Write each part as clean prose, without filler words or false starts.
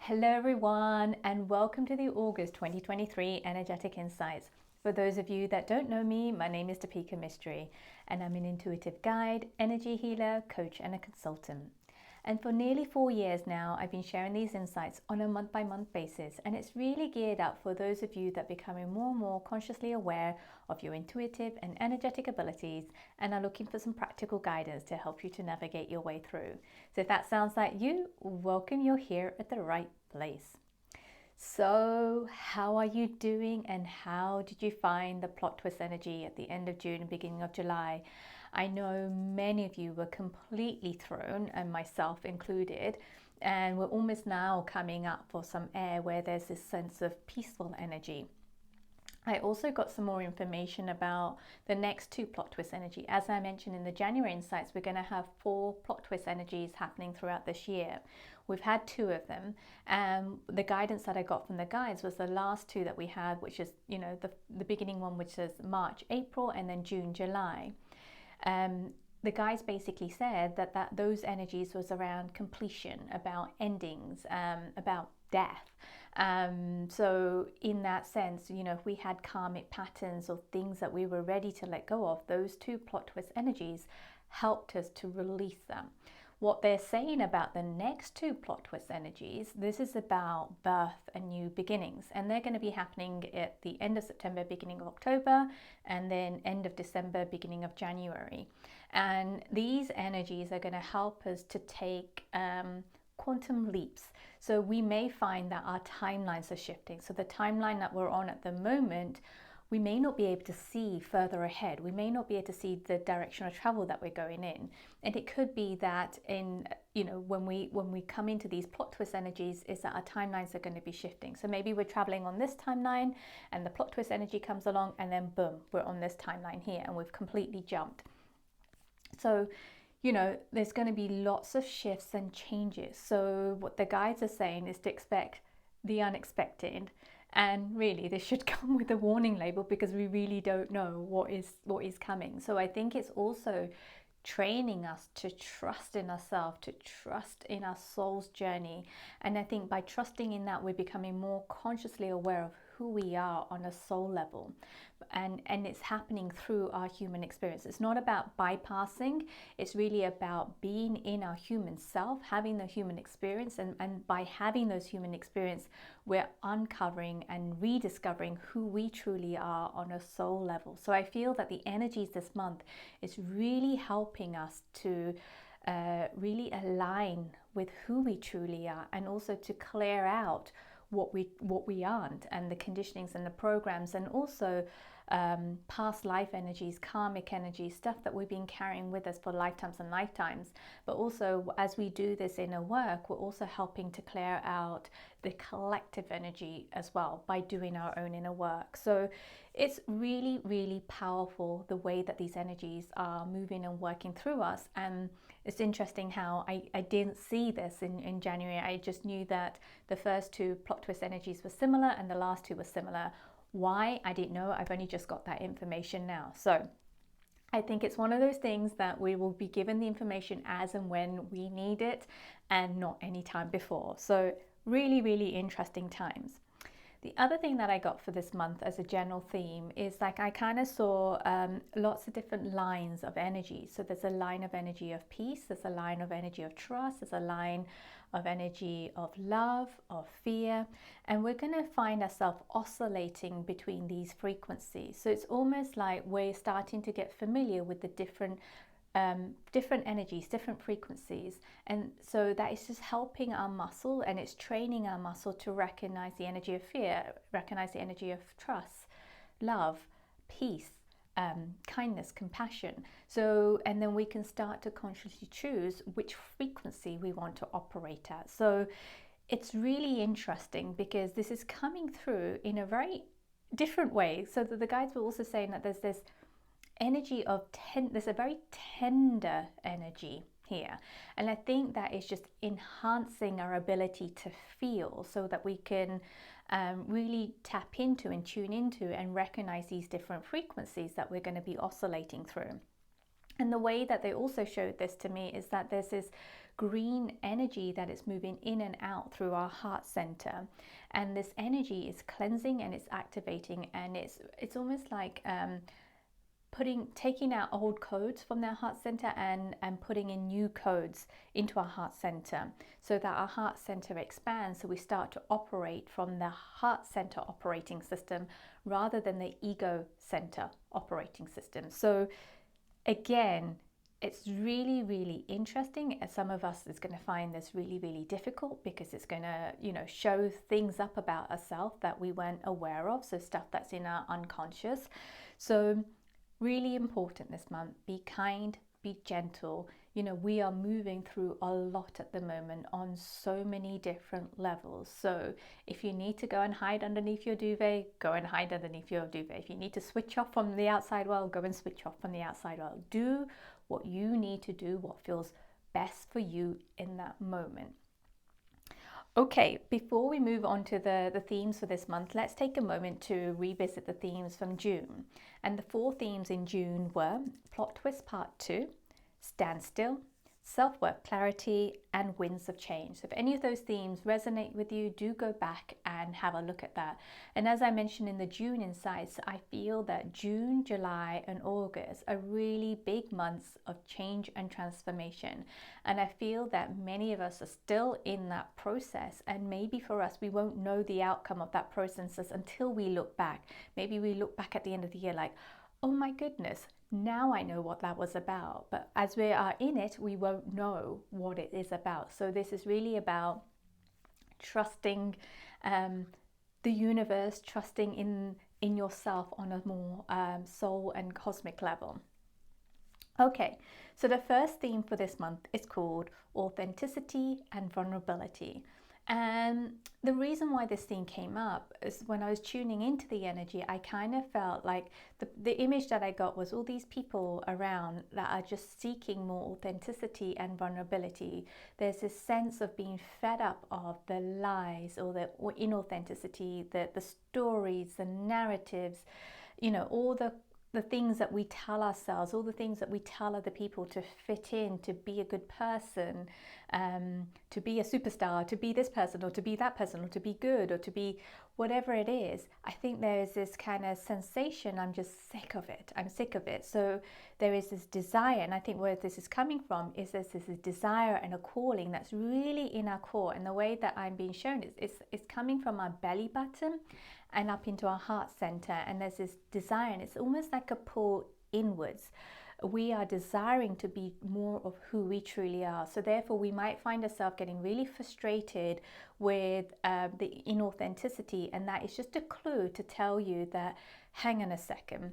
Hello everyone and welcome to the August 2023 Energetic Insights. For those of you that don't know me, my name is Depika Mystery and I'm an intuitive guide, energy healer, coach and a consultant. And for nearly 4 years now, I've been sharing these insights on a month-by-month basis, and it's really geared up for those of you that are becoming more and more consciously aware of your intuitive and energetic abilities and are looking for some practical guidance to help you to navigate your way through. So if that sounds like you, welcome, you're here at the right place. So how are you doing and how did you find the plot twist energy at the end of June and beginning of July? I know many of you were completely thrown, and myself included, and we're almost now coming up for some air where there's this sense of peaceful energy. I also got some more information about the next two plot twist energy. As I mentioned in the January insights, we're going to have 4 plot twist energies happening throughout this year. We've had 2 of them. The guidance that I got from the guides was the last 2 that we had, which is, the beginning one, which is March, April, and then June, July. The guys basically said that those energies was around completion, about endings, about death. So in that sense, if we had karmic patterns or things that we were ready to let go of, those 2 plot twist energies helped us to release them. What they're saying about the next 2 plot twist energies, this is about birth and new beginnings, and they're going to be happening at the end of September, beginning of October, and then end of December, beginning of January. And these energies are going to help us to take quantum leaps. So we may find that our timelines are shifting. So the timeline that we're on at the moment, we may not be able to see further ahead. We may not be able to see the direction of travel that we're going in. And it could be that when we come into these plot twist energies, is that our timelines are going to be shifting. So maybe we're traveling on this timeline and the plot twist energy comes along and then boom, we're on this timeline here and we've completely jumped. So there's going to be lots of shifts and changes. So what the guides are saying is to expect the unexpected. And really, this should come with a warning label because we really don't know what is coming. So I think it's also training us to trust in ourselves, to trust in our soul's journey. And I think by trusting in that, we're becoming more consciously aware of who we are on a soul level. And it's happening through our human experience. It's not about bypassing, it's really about being in our human self, having the human experience, and by having those human experience, we're uncovering and rediscovering who we truly are on a soul level. So I feel that the energies this month is really helping us to really align with who we truly are, and also to clear out what we aren't, and the conditionings and the programs, and also past life energies, karmic energies, stuff that we've been carrying with us for lifetimes and lifetimes. But also, as we do this inner work, we're also helping to clear out the collective energy as well by doing our own inner work. So it's really, really powerful the way that these energies are moving and working through us. And it's interesting how I didn't see this in January. I just knew that the first 2 plot twist energies were similar and the last 2 were similar. Why? I didn't know. I've only just got that information now. So I think it's one of those things that we will be given the information as and when we need it, and not any time before. So really, really interesting times. The other thing that I got for this month as a general theme is I kind of saw lots of different lines of energy. So there's a line of energy of peace, there's a line of energy of trust, there's a line of energy of love, of fear, and we're going to find ourselves oscillating between these frequencies. So it's almost like we're starting to get familiar with the different energies, different frequencies, and so that is just helping our muscle, and it's training our muscle to recognize the energy of fear, recognize the energy of trust, love, peace, kindness, compassion. So, and then we can start to consciously choose which frequency we want to operate at. So it's really interesting because this is coming through in a very different way. So that the guides were also saying that there's this energy of there's a very tender energy here, and I think that is just enhancing our ability to feel, so that we can really tap into and tune into and recognize these different frequencies that we're going to be oscillating through. And the way that they also showed this to me is that there's this green energy that is moving in and out through our heart center. And this energy is cleansing and it's activating, and it's almost like taking out old codes from their heart center and putting in new codes into our heart center, so that our heart center expands, so we start to operate from the heart center operating system rather than the ego center operating system. So again, it's really, really interesting. And some of us is going to find this really, really difficult, because it's going to, show things up about ourselves that we weren't aware of. So stuff that's in our unconscious. So really important this month, be kind, be gentle. We are moving through a lot at the moment on so many different levels. So if you need to go and hide underneath your duvet, go and hide underneath your duvet. If you need to switch off from the outside world, go and switch off from the outside world. Do what you need to do, what feels best for you in that moment. Okay, before we move on to the themes for this month, let's take a moment to revisit the themes from June. And the 4 themes in June were Plot Twist Part 2, Standstill, Self-Worth Clarity, and Winds of Change. So if any of those themes resonate with you, do go back and have a look at that. And as I mentioned in the June Insights, I feel that June, July, and August are really big months of change and transformation. And I feel that many of us are still in that process. And maybe for us, we won't know the outcome of that process until we look back. Maybe we look back at the end of the year like, oh my goodness, now I know what that was about. But as we are in it, we won't know what it is about. So this is really about trusting the universe, trusting in yourself on a more soul and cosmic level. Okay, so the first theme for this month is called Authenticity and Vulnerability. And the reason why this theme came up is when I was tuning into the energy, I kind of felt like the image that I got was all these people around that are just seeking more authenticity and vulnerability. There's this sense of being fed up of the lies or the inauthenticity, the stories, the narratives, all the things that we tell ourselves, all the things that we tell other people to fit in, to be a good person, to be a superstar, to be this person or to be that person, or to be good or to be whatever it is. I think there is this kind of sensation, I'm just sick of it. I'm sick of it. So there is this desire, and I think where this is coming from is there's this desire and a calling that's really in our core. And the way that I'm being shown is it's coming from our belly button and up into our heart center, and there's this desire, and it's almost like a pull inwards. We are desiring to be more of who we truly are. So therefore we might find ourselves getting really frustrated with the inauthenticity, and that is just a clue to tell you that, hang on a second,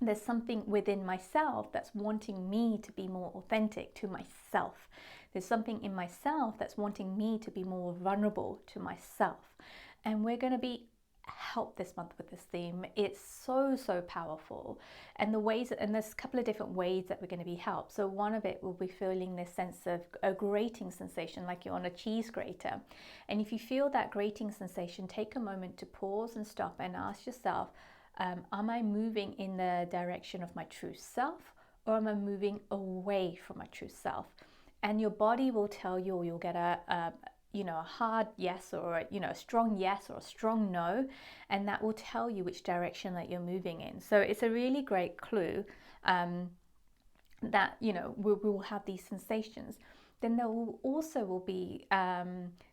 there's something within myself that's wanting me to be more authentic to myself. There's something in myself that's wanting me to be more vulnerable to myself. And we're going to be help this month with this theme. It's so powerful, and there's a couple of different ways that we're going to be helped. So one of it will be feeling this sense of a grating sensation, like you're on a cheese grater. And if you feel that grating sensation, take a moment to pause and stop and ask yourself, am I moving in the direction of my true self, or am I moving away from my true self? And your body will tell you, or you'll get a hard yes, or a strong yes or a strong no, and that will tell you which direction that you're moving in. So it's a really great clue that we will have these sensations. Then there will also be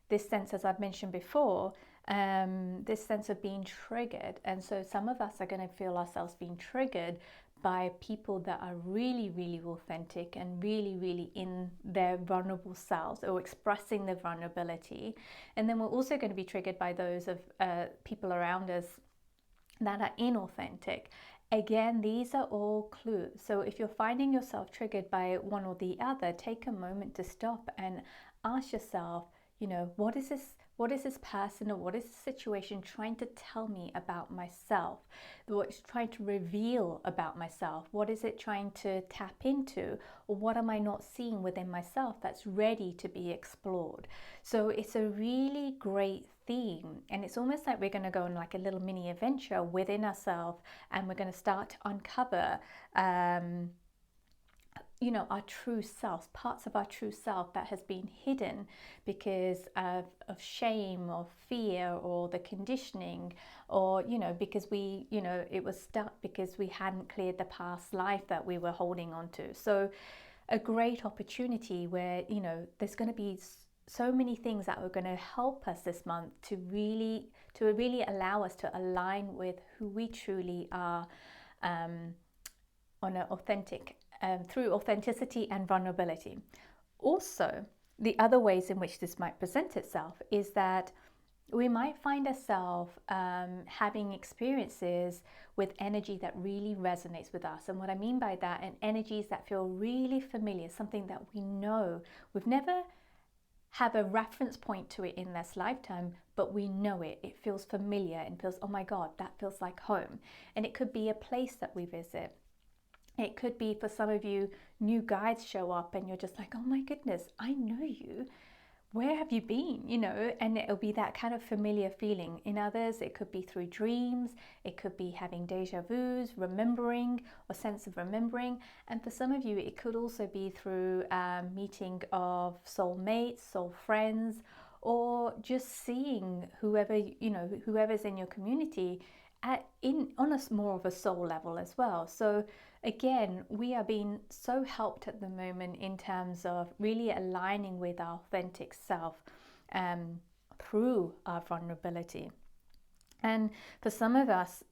this sense, as I've mentioned before, this sense of being triggered. And so some of us are going to feel ourselves being triggered by people that are really, really authentic and really, really in their vulnerable selves, or expressing their vulnerability. And then we're also going to be triggered by those of people around us that are inauthentic. Again, these are all clues. So if you're finding yourself triggered by one or the other, take a moment to stop and ask yourself, what is this person or what is the situation trying to tell me about myself? What it's trying to reveal about myself? What is it trying to tap into? Or what am I not seeing within myself that's ready to be explored? So it's a really great theme, and it's almost like we're going to go on like a little mini adventure within ourselves, and we're going to start to uncover our true self, parts of our true self that has been hidden because of shame or fear or the conditioning, or because it was stuck because we hadn't cleared the past life that we were holding on to. So a great opportunity where there's going to be so many things that are going to help us this month to really allow us to align with who we truly are, on an authentic, through authenticity and vulnerability. Also, the other ways in which this might present itself is that we might find ourselves having experiences with energy that really resonates with us. And what I mean by that, and energies that feel really familiar, something that we know. We've never have a reference point to it in this lifetime, but we know it. It feels familiar and feels, oh my God, that feels like home. And it could be a place that we visit. It could be, for some of you, new guides show up and you're just like, oh my goodness, I know you. Where have you been? And it'll be that kind of familiar feeling. In others, it could be through dreams. It could be having deja vus, remembering, or sense of remembering. And for some of you, it could also be through meeting of soul mates, soul friends, or just seeing whoever's in your community on a more of a soul level as well. So again, we are being so helped at the moment in terms of really aligning with our authentic self through our vulnerability. And for some of us,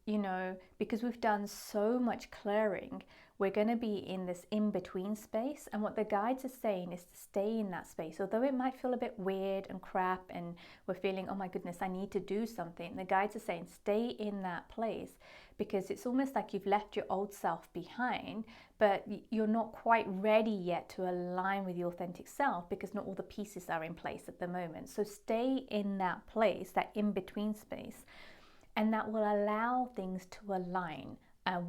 because we've done so much clearing, we're going to be in this in-between space. And what the guides are saying is to stay in that space. Although it might feel a bit weird and crap and we're feeling, oh my goodness, I need to do something. The guides are saying stay in that place, because it's almost like you've left your old self behind, but you're not quite ready yet to align with your authentic self because not all the pieces are in place at the moment. So stay in that place, that in-between space, and that will allow things to align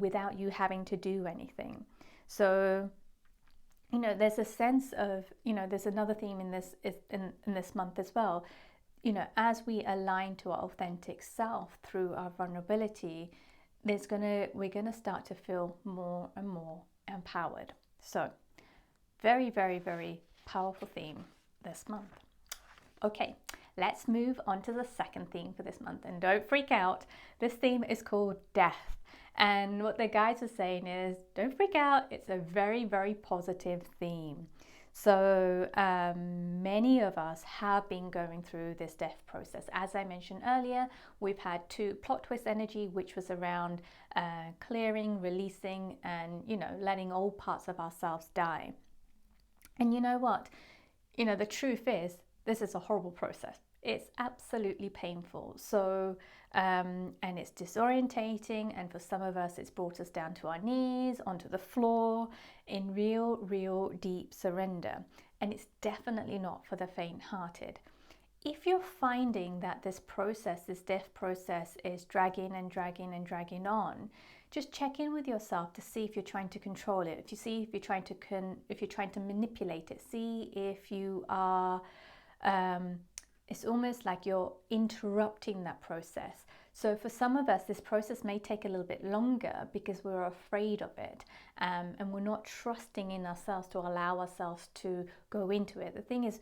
without you having to do anything. So, there's a sense of, there's another theme in this month as well. As we align to our authentic self through our vulnerability, we're gonna start to feel more and more empowered. So, very, very, very powerful theme this month. Okay, let's move on to the second theme for this month. And don't freak out, this theme is called death. And what the guides are saying is, don't freak out, it's a very, very positive theme. So many of us have been going through this death process. As I mentioned earlier, we've had 2 plot twist energy, which was around clearing, releasing, and letting old parts of ourselves die. And you know what? The truth is, this is a horrible process. It's absolutely painful. So, and it's disorientating. And for some of us, it's brought us down to our knees, onto the floor, in real, real deep surrender. And it's definitely not for the faint-hearted. If you're finding that this death process is dragging and dragging and dragging on, just check in with yourself to see if you're trying to control it. If you're trying to manipulate it. See if you are. It's almost like you're interrupting that process. So for some of us, this process may take a little bit longer because we're afraid of it, and we're not trusting in ourselves to allow ourselves to go into it. The thing is,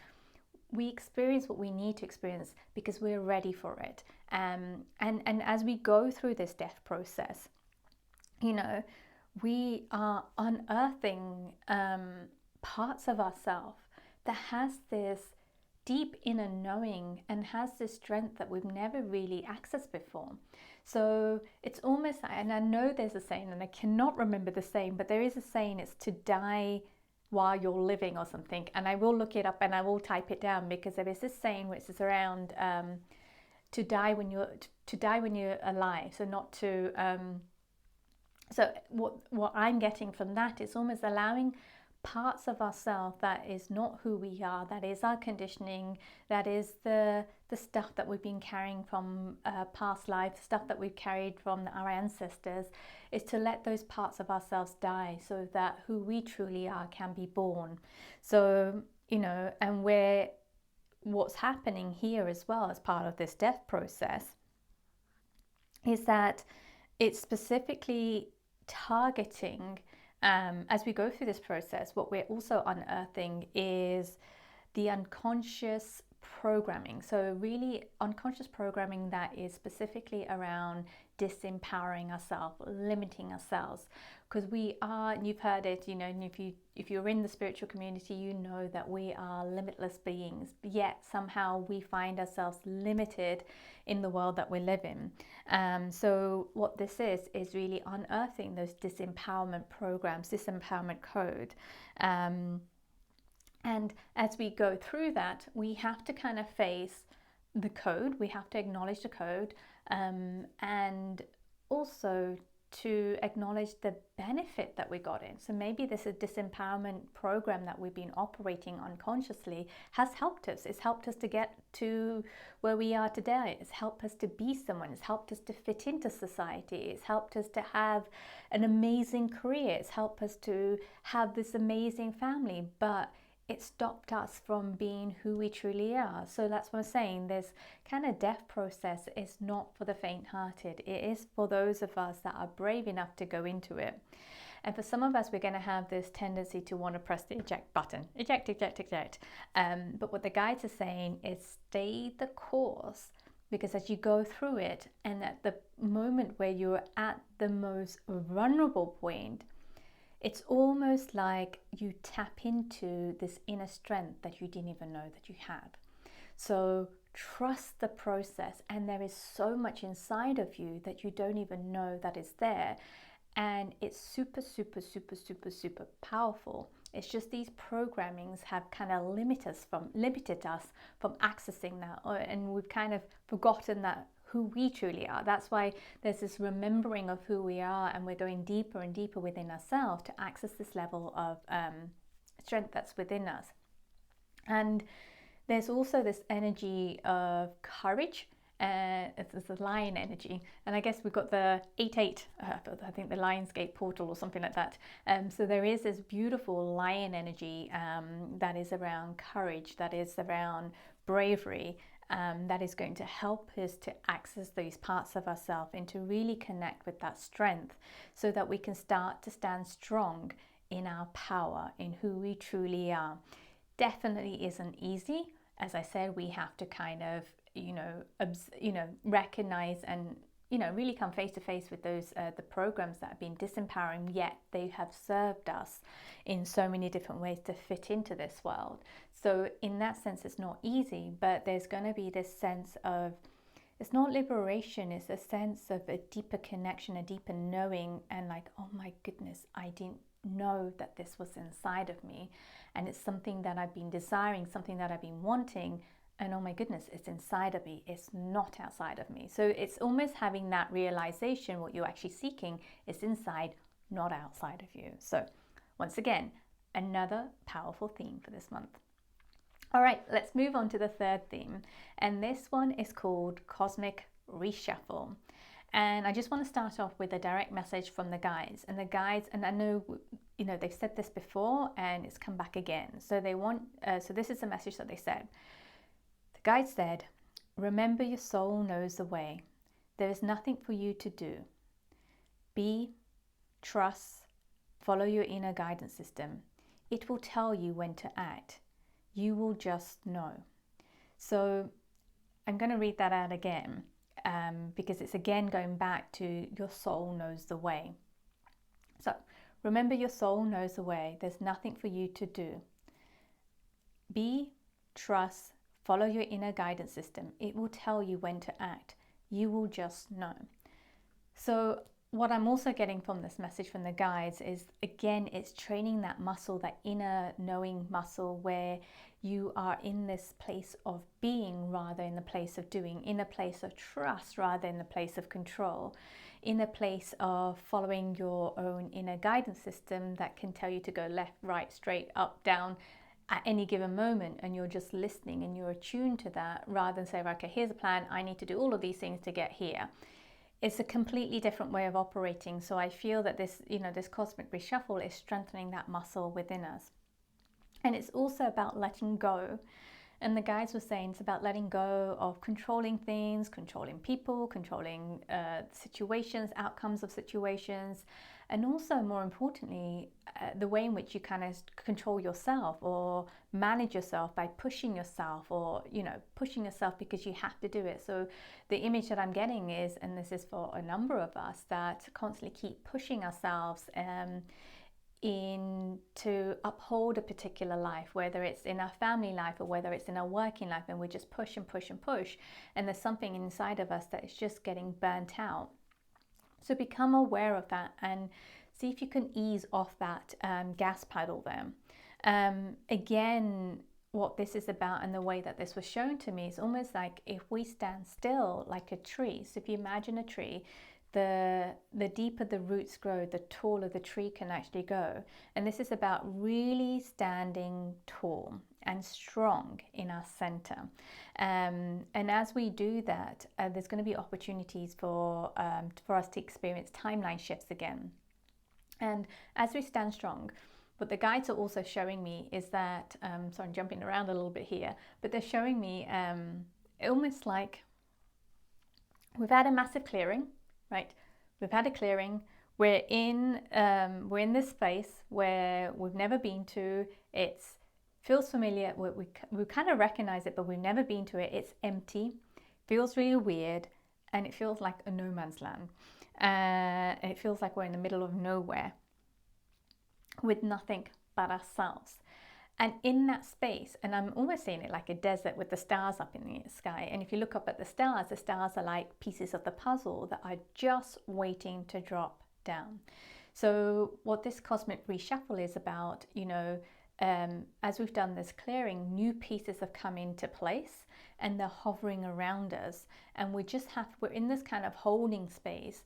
we experience what we need to experience because we're ready for it. And as we go through this death process, we are unearthing parts of ourselves that has this deep inner knowing and has this strength that we've never really accessed before. So it's almost, and I know there's a saying, and I cannot remember the saying, but there is a saying, it's to die while you're living or something. And I will look it up and I will type it down, because there is this saying which is around to die when you're alive. So not to so what I'm getting from that is almost allowing parts of ourselves that is not who we are, that is our conditioning, that is the stuff that we've been carrying from past life, stuff that we've carried from our ancestors, is to let those parts of ourselves die so that who we truly are can be born. So, and what's happening here as well as part of this death process is that it's specifically targeting As we go through this process, what we're also unearthing is the unconscious programming. So really unconscious programming that is specifically around disempowering ourselves, limiting ourselves, because we are, and you've heard it, and if you're in the spiritual community, you know that we are limitless beings, yet somehow we find ourselves limited in the world that we live in. So what this is really unearthing those disempowerment programs, disempowerment code. And as we go through that, we have to kind of face the code, we have to acknowledge the code, and also to acknowledge the benefit that we got in. So maybe this disempowerment program that we've been operating unconsciously has helped us. It's helped us to get to where we are today. It's helped us to be someone. It's helped us to fit into society. It's helped us to have an amazing career. It's helped us to have this amazing family. But it stopped us from being who we truly are. So that's what I'm saying. This kind of death process is not for the faint-hearted. It is for those of us that are brave enough to go into it. And for some of us, we're going to have this tendency to want to press the eject button. Eject, eject, eject. But what the guides are saying is stay the course, because as you go through it, and at the moment where you're at the most vulnerable point, it's almost like you tap into this inner strength that you didn't even know that you had. So trust the process, and there is so much inside of you that you don't even know that is there. And it's super, super, super, super, super powerful. It's just these programmings have kind of limited us from accessing that, and we've kind of forgotten that who we truly are. That's why there's this remembering of who we are, and we're going deeper and deeper within ourselves to access this level of strength that's within us. And there's also this energy of courage. It's the lion energy, and I guess we've got the 8-8, I think the Lionsgate portal or something like that. So there is this beautiful lion energy that is around courage, that is around bravery, that is going to help us to access these parts of ourselves and to really connect with that strength, so that we can start to stand strong in our power, in who we truly are. Definitely isn't easy. As I said, we have to kind of recognize and really come face to face with those the programs that have been disempowering, yet they have served us in so many different ways to fit into this world. So in that sense, it's not easy, but there's going to be this sense of, it's not liberation, it's a sense of a deeper connection, a deeper knowing, and like, oh my goodness, I didn't know that this was inside of me, and it's something that I've been desiring, something that I've been wanting, and oh my goodness, it's inside of me, it's not outside of me. So it's almost having that realization, what you're actually seeking is inside, not outside of you. So once again, another powerful theme for this month. All right, let's move on to the third theme, and this one is called Cosmic Reshuffle. And I just want to start off with a direct message from the guides. And the guides, and I know they've said this before and it's come back again. So they want, so this is the message that they said. The guide said, remember your soul knows the way. There is nothing for you to do. Be, trust, follow your inner guidance system. It will tell you when to act. You will just know. So I'm going to read that out again, because it's again going back to your soul knows the way. So remember, your soul knows the way. There's nothing for you to do. Be, trust, follow your inner guidance system. It will tell you when to act. You will just know. So what I'm also getting from this message from the guides is, again, it's training that muscle, that inner knowing muscle, where you are in this place of being rather in the place of doing, in a place of trust rather in the place of control, in a place of following your own inner guidance system that can tell you to go left, right, straight, up, down at any given moment, and you're just listening and you're attuned to that, rather than say, okay, here's a plan, I need to do all of these things to get here. It's a completely different way of operating. So I feel that this, this cosmic reshuffle is strengthening that muscle within us. And it's also about letting go And the guides were saying it's about letting go of controlling things, controlling people, controlling situations, outcomes of situations, and also more importantly, the way in which you kind of control yourself or manage yourself by pushing yourself, or pushing yourself because you have to do it. So the image that I'm getting is, and this is for a number of us that constantly keep pushing ourselves in to uphold a particular life, whether it's in our family life or whether it's in our working life, and we just push and push and push, and there's something inside of us that is just getting burnt out. So become aware of that and see if you can ease off that gas pedal there. Again, what this is about and the way that this was shown to me is almost like if we stand still like a tree. So if you imagine a tree, the deeper the roots grow, the taller the tree can actually go. And this is about really standing tall and strong in our center. And as we do that, there's going to be opportunities for us to experience timeline shifts again. And as we stand strong, what the guides are also showing me is that, sorry, I'm jumping around a little bit here, but they're showing me almost like we've had a massive clearing, right? We've had a clearing. We're in this space where we've never been to. It feels familiar. We kind of recognize it, but we've never been to it. It's empty, feels really weird, and it feels like a no man's land. It feels like we're in the middle of nowhere with nothing but ourselves. And in that space, and I'm almost seeing it like a desert with the stars up in the sky. And if you look up at the stars are like pieces of the puzzle that are just waiting to drop down. So what this cosmic reshuffle is about, as we've done this clearing, new pieces have come into place and they're hovering around us. And we're in this kind of holding space.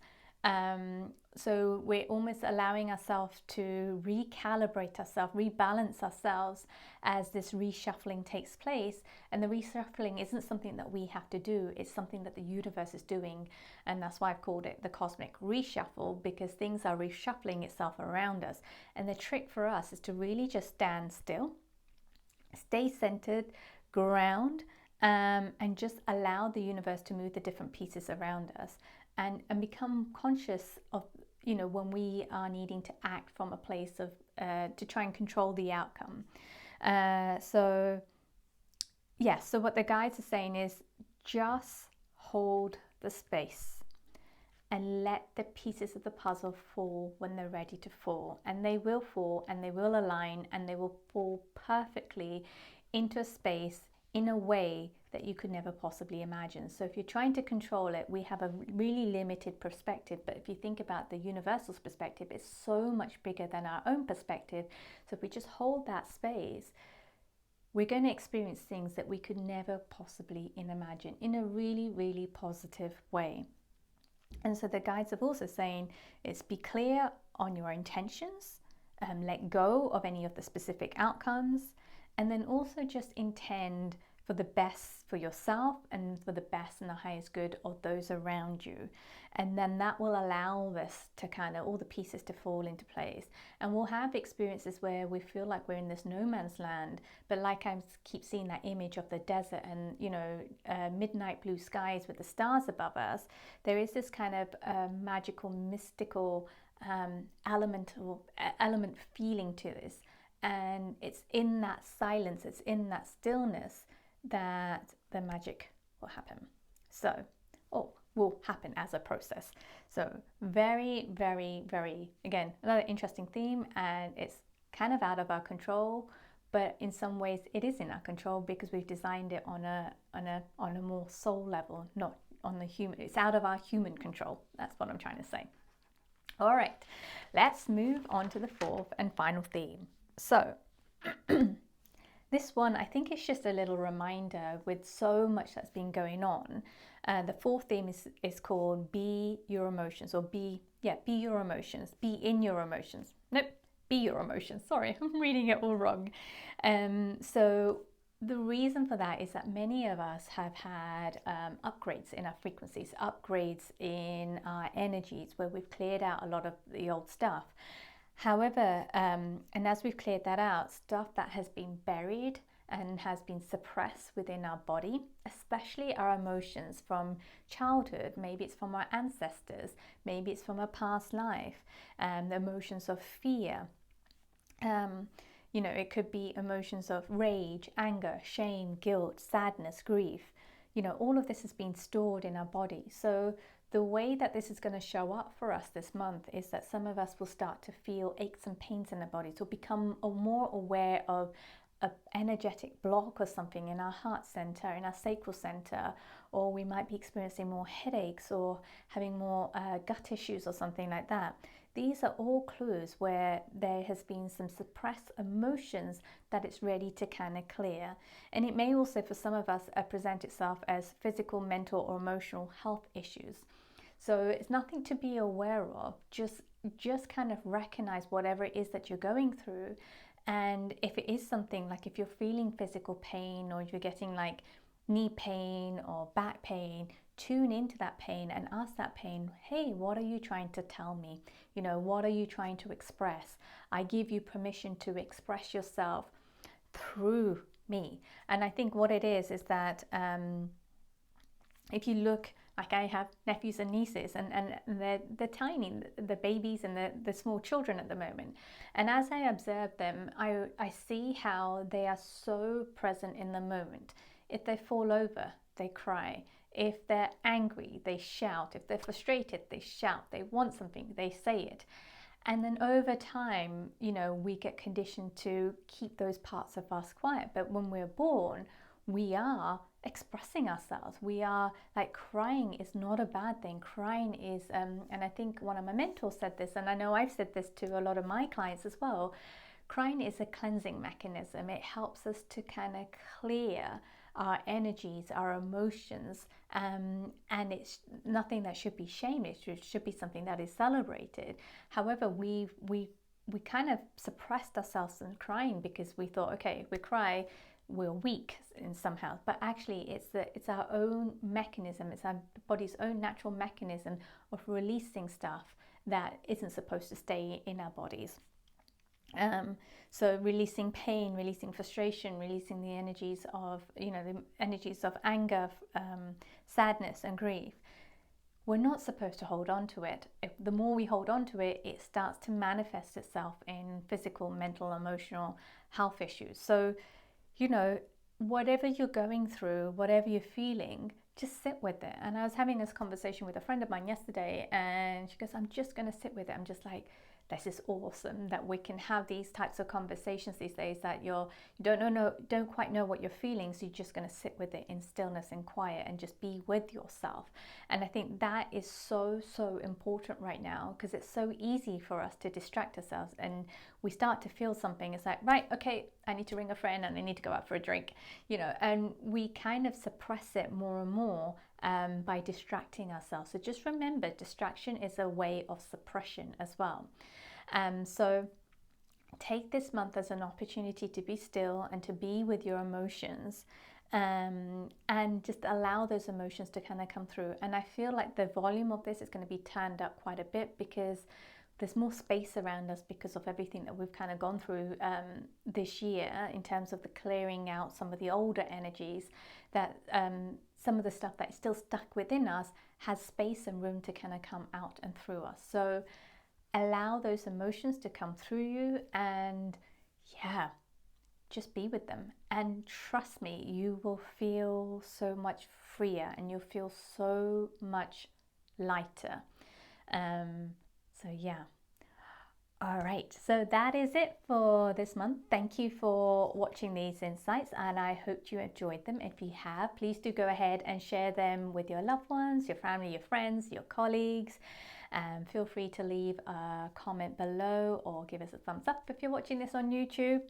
So we're almost allowing ourselves to recalibrate ourselves, rebalance ourselves as this reshuffling takes place. And the reshuffling isn't something that we have to do, it's something that the universe is doing. And that's why I've called it the cosmic reshuffle, because things are reshuffling itself around us. And the trick for us is to really just stand still, stay centered, ground, and just allow the universe to move the different pieces around us. And become conscious of, when we are needing to act from a place of, to try and control the outcome. So what the guides are saying is just hold the space and let the pieces of the puzzle fall when they're ready to fall. And they will fall, and they will align, and they will fall perfectly into a space in a way that you could never possibly imagine. So if you're trying to control it, we have a really limited perspective. But if you think about the universal's perspective, it's so much bigger than our own perspective. So if we just hold that space, we're going to experience things that we could never possibly imagine in a really, really positive way. And so the guides are also saying it's be clear on your intentions, let go of any of the specific outcomes, and then also just intend for the best for yourself and for the best and the highest good of those around you. And then that will allow this to kind of all the pieces to fall into place. And we'll have experiences where we feel like we're in this no man's land, but like I keep seeing that image of the desert and midnight blue skies with the stars above us, there is this kind of magical, mystical element feeling to this. And it's in that silence, it's in that stillness that the magic will happen. Will happen as a process. So very, very, very, again, another interesting theme, and it's kind of out of our control, but in some ways it is in our control because we've designed it on a more soul level, not on the human. It's out of our human control. That's what I'm trying to say. All right, let's move on to the fourth and final theme. So this one, I think it's just a little reminder with so much that's been going on. The fourth theme is called Be Your Emotions, or be your emotions, be in your emotions. Nope, be your emotions. Sorry, I'm reading it all wrong. So the reason for that is that many of us have had upgrades in our frequencies, upgrades in our energies, where we've cleared out a lot of the old stuff. However, and as we've cleared that out, stuff that has been buried and has been suppressed within our body, especially our emotions from childhood. Maybe it's from our ancestors, maybe it's from a past life, the emotions of fear. It could be emotions of rage, anger, shame, guilt, sadness, grief. All of this has been stored in our body. So the way that this is going to show up for us this month is that some of us will start to feel aches and pains in our bodies, or become more aware of an energetic block or something in our heart center, in our sacral center, or we might be experiencing more headaches or having more gut issues or something like that. These are all clues where there has been some suppressed emotions that it's ready to kind of clear. And it may also, for some of us, present itself as physical, mental, or emotional health issues. So it's nothing to be aware of. Just kind of recognize whatever it is that you're going through. And if it is something like, if you're feeling physical pain, or if you're getting like knee pain or back pain, tune into that pain and ask that pain, hey, what are you trying to tell me? What are you trying to express? I give you permission to express yourself through me. And I think what it is that if you look, like I have nephews and nieces, and they're tiny, the babies and the small children at the moment. And as I observe them, I see how they are so present in the moment. If they fall over, they cry. If they're angry, they shout. If they're frustrated, they shout. They want something, they say it. And then over time, we get conditioned to keep those parts of us quiet. But when we're born, we are expressing ourselves. We are like, crying is not a bad thing. Crying is, and I think one of my mentors said this, and I know I've said this to a lot of my clients as well. Crying is a cleansing mechanism. It helps us to kind of clear our energies, our emotions, and it's nothing that should be shamed. It should be something that is celebrated. However, we kind of suppressed ourselves in crying because we thought, okay, if we cry, we're weak in somehow. But actually, it's our own mechanism. It's our body's own natural mechanism of releasing stuff that isn't supposed to stay in our bodies. So releasing pain, releasing frustration, releasing the energies of, anger, sadness and grief. We're not supposed to hold on to it. The more we hold on to it, it starts to manifest itself in physical, mental, emotional health issues. So, whatever you're going through, whatever you're feeling, just sit with it. And I was having this conversation with a friend of mine yesterday, and she goes, I'm just going to sit with it. I'm just like, this is awesome that we can have these types of conversations these days, that you don't quite know what you're feeling, so you're just going to sit with it in stillness and quiet and just be with yourself. And I think that is so important right now, because it's so easy for us to distract ourselves, and we start to feel something. It's like, right, okay, I need to ring a friend and I need to go out for a drink, and we kind of suppress it more and more by distracting ourselves. So just remember, distraction is a way of suppression as well. So take this month as an opportunity to be still and to be with your emotions, and just allow those emotions to kind of come through. And I feel like the volume of this is going to be turned up quite a bit, because there's more space around us because of everything that we've kind of gone through this year, in terms of the clearing out some of the older energies, that some of the stuff that is still stuck within us has space and room to kind of come out and through us. So allow those emotions to come through you, and just be with them. And trust me, you will feel so much freer and you'll feel so much lighter. All right, so that is it for this month. Thank you for watching these insights, and I hope you enjoyed them. If you have, please do go ahead and share them with your loved ones, your family, your friends, your colleagues. Feel free to leave a comment below or give us a thumbs up if you're watching this on YouTube.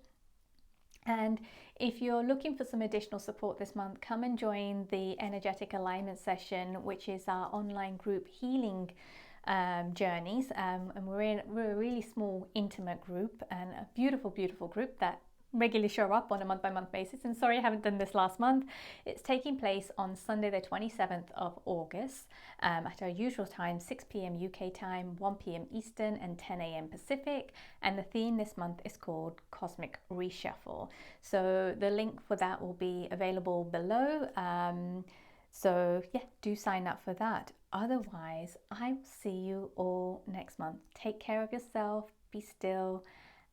And if you're looking for some additional support this month, come and join the Energetic Alignment Session, which is our online group healing journeys. And we're a really small, intimate group, and a beautiful group that regularly show up on a month-by-month basis, and sorry I haven't done this last month. It's taking place on Sunday the 27th of August at our usual time, 6 p.m. UK time, 1 p.m. Eastern and 10 a.m. Pacific, and the theme this month is called Cosmic Reshuffle. So the link for that will be available below, so yeah, do sign up for that. Otherwise, I will see you all next month. Take care of yourself, be still,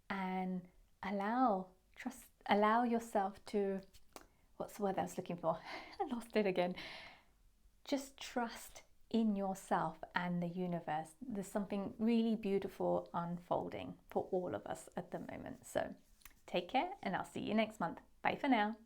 and allow yourself to, what's the word I was looking for? I lost it again. Just trust in yourself and the universe. There's something really beautiful unfolding for all of us at the moment. So take care, and I'll see you next month. Bye for now.